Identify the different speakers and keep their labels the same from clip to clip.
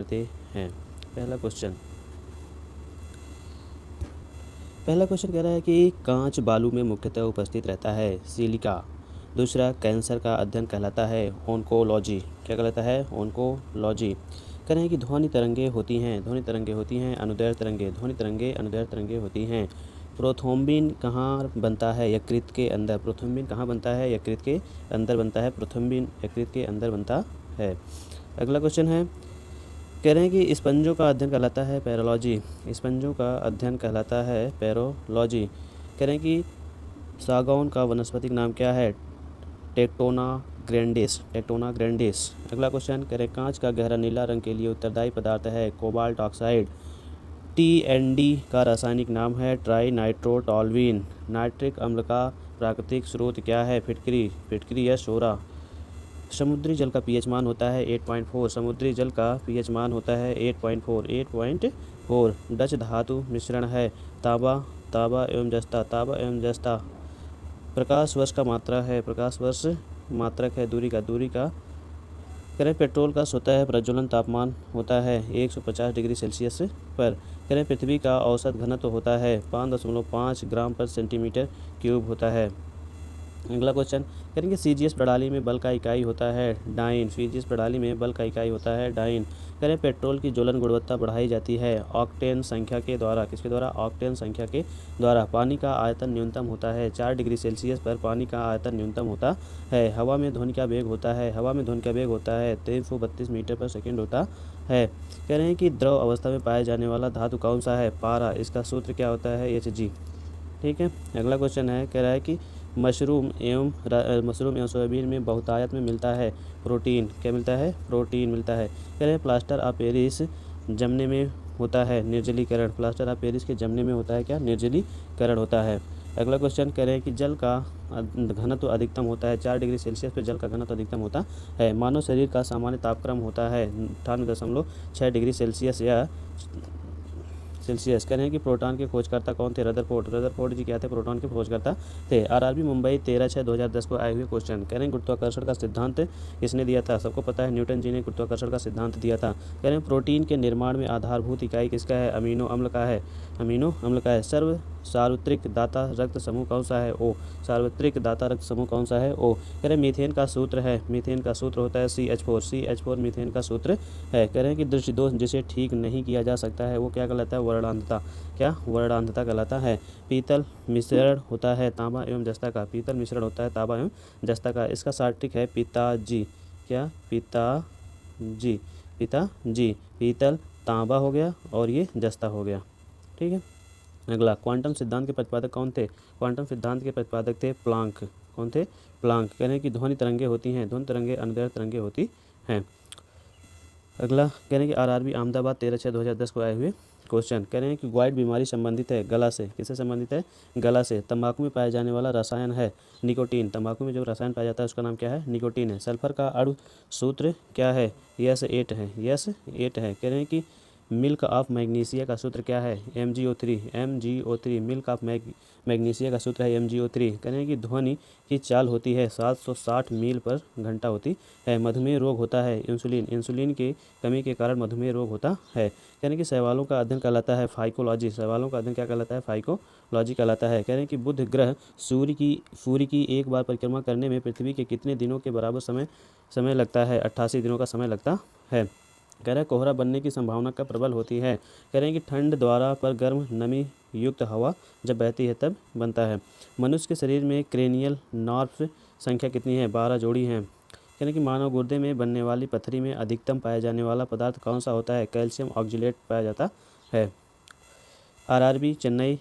Speaker 1: होते हैं। पहला क्वेश्चन कह रहा है कि कांच बालू में मुख्यतः उपस्थित रहता है, सिलिका। दूसरा, कैंसर का अध्ययन कहलाता है ऑन्कोलॉजी। क्या कहलाता है? ऑन्कोलॉजी। कह रहे हैं कि ध्वनि तरंगे होती हैं, अनुदैर्ध्य तरंगे, होती हैं। प्रोथ्रोम्बिन कहाँ बनता है? यकृत के अंदर। प्रोथ्रोम्बिन कहाँ बनता है? यकृत के अंदर बनता है। प्रोथ्रोम्बिन यकृत के अंदर बनता है। अगला क्वेश्चन है, कह रहे हैं कि स्पंजों का अध्ययन कहलाता है पैरोलॉजी। स्पंजों का अध्ययन कहलाता है पैरोलॉजी। कह रहे हैं कि सागौन का वनस्पतिक नाम क्या है? Tectona grandis. अगला क्वेश्चन, कह रहे हैं कांच का गहरा नीला रंग के लिए उत्तरदायी पदार्थ है कोबाल्ट ऑक्साइड। TND का रासायनिक नाम है ट्राई नाइट्रोटॉल्यूइन। नाइट्रिक अम्ल का प्राकृतिक स्रोत क्या है? फिटकरी या शोरा। समुद्री जल का पीएच मान होता है 8.4। डच धातु मिश्रण है तांबा एवं जस्ता। प्रकाश वर्ष का मात्रक है दूरी का। करें पेट्रोल का स्वतः प्रज्वलन तापमान होता है 150 डिग्री सेल्सियस पर। करें पृथ्वी का औसत घनत्व होता है 5.5 ग्राम पर सेंटीमीटर क्यूब होता है। अगला क्वेश्चन, करेंगे सीजीएस प्रणाली में बल का इकाई होता है डाइन। करें पेट्रोल की ज्वलन गुणवत्ता बढ़ाई जाती है ऑक्टेन संख्या के द्वारा। किसके द्वारा? ऑक्टेन संख्या के द्वारा। पानी का आयतन न्यूनतम होता है 4 डिग्री सेल्सियस पर पानी का आयतन न्यूनतम होता है। हवा में ध्वनि का वेग होता है 332 मीटर पर सेकेंड होता है। कह रहे हैं कि द्रव अवस्था में पाया जाने वाला धातु कौन सा है? पारा। इसका सूत्र क्या होता है? Hg। ठीक है। अगला क्वेश्चन है, कह रहा है कि मशरूम एवं सोयाबीन में बहुतायत में मिलता है प्रोटीन। क्या मिलता है? प्रोटीन मिलता है। कह रहे हैं प्लास्टर ऑफ पेरिस जमने में होता है निर्जलीकरण। प्लास्टर ऑफ पेरिस के जमने में होता है क्या? निर्जलीकरण होता है। अगला क्वेश्चन, कह रहे हैं कि जल का घनत्व अधिकतम होता है 4 डिग्री सेल्सियस पर जल का घनत्व अधिकतम होता है। मानव शरीर का सामान्य तापक्रम होता है 98.6 डिग्री सेल्सियस कह रहे हैं कि प्रोटॉन के खोजकर्ता कौन थे? रदरफोर्ड जी क्या थे? प्रोटॉन के खोजकर्ता थे। आरआरबी मुंबई 13/6/2010 को आए हुए क्वेश्चन। कह रहे हैं गुरुत्वाकर्षण का सिद्धांत किसने दिया था? सबको पता है न्यूटन जी ने गुरुत्वाकर्षण का सिद्धांत दिया था। कह रहे हैं प्रोटीन के निर्माण में आधारभूत इकाई किसका है? अमीनो अम्ल का है। सार्वत्रिक दाता रक्त समूह कौन सा है? ओ। सार्वत्रिक दाता रक्त समूह कौन सा है? ओ। कह रहे हैं मीथेन का सूत्र होता है CH4 मीथेन का सूत्र है। कह रहे हैं कि दृष्टि दोष जिसे ठीक नहीं किया जा सकता है वो क्या कहलाता है? वर्णांधता। क्या? वर्णांधता कहलाता है। पीतल मिश्रण होता है तांबा एवं जस्ता का। इसका सार्वत्रिक है पिताजी। क्या? पिताजी। पीतल तांबा हो गया और ये जस्ता हो गया। ठीक है। अगला, क्वांटम सिद्धांत के प्रतिपादक कौन थे? क्वांटम सिद्धांत के प्रतिपादक थे प्लांक। कौन थे? प्लांक। कह रहे हैं कि ध्वनि तरंगे होती हैं, अनुदैर्ध्य तरंगे होती हैं। अगला, कह रहे हैं कि आरआरबी अहमदाबाद 13/6/2010 को आए हुए क्वेश्चन। कह रहे हैं कि ग्वाइड बीमारी संबंधित है गला से। किससे संबंधित है? गला से। तंबाकू में पाया जाने वाला रसायन है निकोटीन। तंबाकू में जो रसायन पाया जाता है उसका नाम क्या है? निकोटीन है। सल्फर का अणु सूत्र क्या है? यस 8 है। कह रहे हैं कि मिल्क ऑफ मैग्नीशिया का सूत्र क्या है? MgO3। मिल्क ऑफ मैग्नीशिया का सूत्र है MgO3। कह रहे हैं कि ध्वनि की चाल होती है 760 मील पर घंटा होती है। मधुमेह रोग होता है इंसुलिन की कमी के कारण मधुमेह रोग होता है। कह रहे हैं कि शैवालों का अध्ययन कहलाता है फाइकोलॉजी। क्या कहलाता है? फाइकोलॉजी कहलाता है। कह रहे हैं कि बुध ग्रह सूर्य की एक बार परिक्रमा करने में पृथ्वी के कितने दिनों के बराबर समय लगता है? 88 दिनों का समय लगता है। कह रहे हैं कोहरा बनने की संभावना कब प्रबल होती है? कह रहे हैं कि ठंड द्वारा पर गर्म नमी युक्त हवा जब बहती है तब बनता है। मनुष्य के शरीर में क्रेनियल नर्व संख्या कितनी है? 12 जोड़ी हैं। कह रहे हैं कि मानव गुर्दे में बनने वाली पथरी में अधिकतम पाया जाने वाला पदार्थ कौन सा होता है? कैल्शियम ऑक्जेलेट पाया जाता है। आरआरबी चेन्नई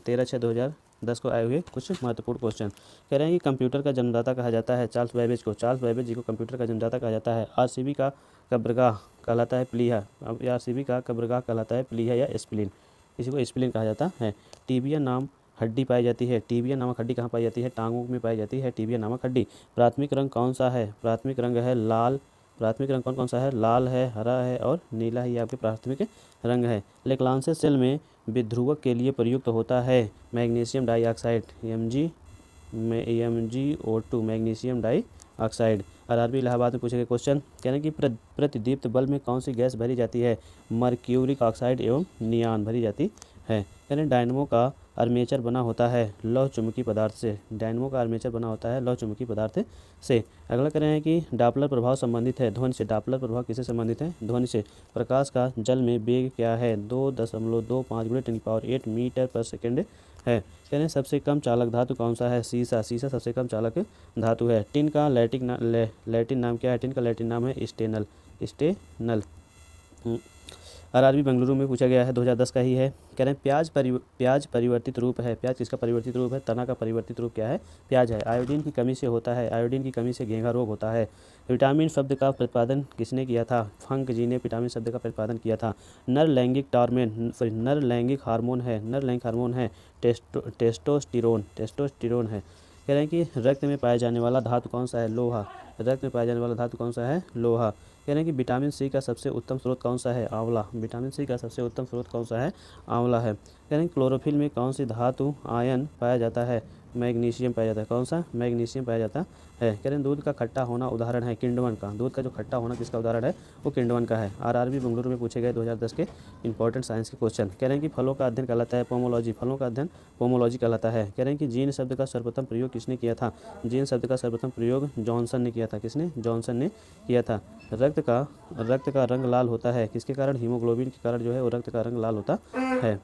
Speaker 1: 13/6/2010 को आए हुए कुछ महत्वपूर्ण क्वेश्चन। कह रहे हैं कि कंप्यूटर का जन्मदाता कहा जाता है चार्ल्स बैबेज जी को कंप्यूटर का जन्मदाता कहा जाता है। आरसीबी का कब्रगाह कहलाता है प्लीहा। अब आरसीबी का कब्रगाह कहलाता है प्लीहा या स्प्लीन। इसी को स्प्लीन कहा जाता है। टीबिया नामक हड्डी पाई जाती है। कहाँ पाई जाती है? टांगों में पाई जाती है टीबिया नामक हड्डी। प्राथमिक रंग कौन सा है? प्राथमिक रंग है लाल। प्राथमिक रंग कौन सा है? लाल है, हरा है और नीला ही आपके प्राथमिक रंग है। लेक्लांसे सेल में विध्रुवक के लिए प्रयुक्त होता है magnesium dioxide MgO2 magnesium dioxide. RRB Allahabad में पूछे गए क्वेश्चन कह रहे हैं कि प्रतिदीप्त बल्ब में कौन सी गैस भरी जाती है? मर्क्यूरिक ऑक्साइड एवं नियान भरी जाती है। कह रहे हैं डायनमो का आर्मेचर बना होता है लौह चुंबकीय पदार्थ से। डायनमो का आर्मेचर बना होता है लौह चुंबकीय पदार्थ से। अगला कह रहे हैं कि डापलर प्रभाव संबंधित है ध्वनि से। डापलर प्रभाव किससे संबंधित है? ध्वनि से। प्रकाश का जल में वेग क्या है? 2.25 × 10⁸ मीटर पर सेकेंड है। कह रहे हैं सबसे कम चालक धातु कौन सा है? सीसा। सीसा सबसे कम चालक धातु है। टिन का लैटिन नाम क्या है? टिन का लैटिन नाम है स्टेनल। स्टेनल। आरआरबी बेंगलुरु में पूछा गया है, 2010 का ही है। कह रहे हैं प्याज परिवर्तित रूप है। प्याज किसका परिवर्तित रूप है? तना का परिवर्तित रूप क्या है? प्याज है। आयोडीन की कमी से होता है। आयोडीन की कमी से घेंघा रोग होता है। विटामिन शब्द का प्रतिपादन किसने किया था? फंक जी ने विटामिन शब्द का प्रतिपादन किया था। नर लैंगिक हार्मोन है। नर लैंगिक हार्मोन है टेस्टोस्टेरोन है। कह रहे हैं कि रक्त में पाया जाने वाला धातु कौन सा है? लोहा। रक्त में पाया जाने वाला धातु कौन सा है? लोहा। कह रहे हैं कि विटामिन सी का सबसे उत्तम स्रोत कौन सा है? आंवला। विटामिन सी का सबसे उत्तम स्रोत कौन सा है? आंवला है। कह रहे हैं क्लोरोफिल में कौन सी धातु आयन पाया जाता है? मैग्नीशियम पाया जाता है। कौन सा? मैग्नीशियम पाया जाता है। कह रहे हैं दूध का खट्टा होना उदाहरण है किण्वन का। दूध का जो खट्टा होना किसका उदाहरण है? वो किण्वन का है। आरआरबी बेंगलुरु में पूछे गए 2010 के इंपॉर्टेंट साइंस के क्वेश्चन। कह रहे हैं कि फलों का अध्ययन कहलाता है पोमोलॉजी। फलों का अध्ययन पोमोलॉजी कहलाता है। कह रहे हैं कि जीन शब्द का सर्वप्रथम प्रयोग किसने किया था? जीन शब्द का सर्वप्रथम प्रयोग जॉनसन ने किया था। किसने? जॉनसन ने किया था। रक्त का रंग लाल होता है किसके कारण? हीमोग्लोबिन के कारण जो है वो रक्त का रंग लाल होता है।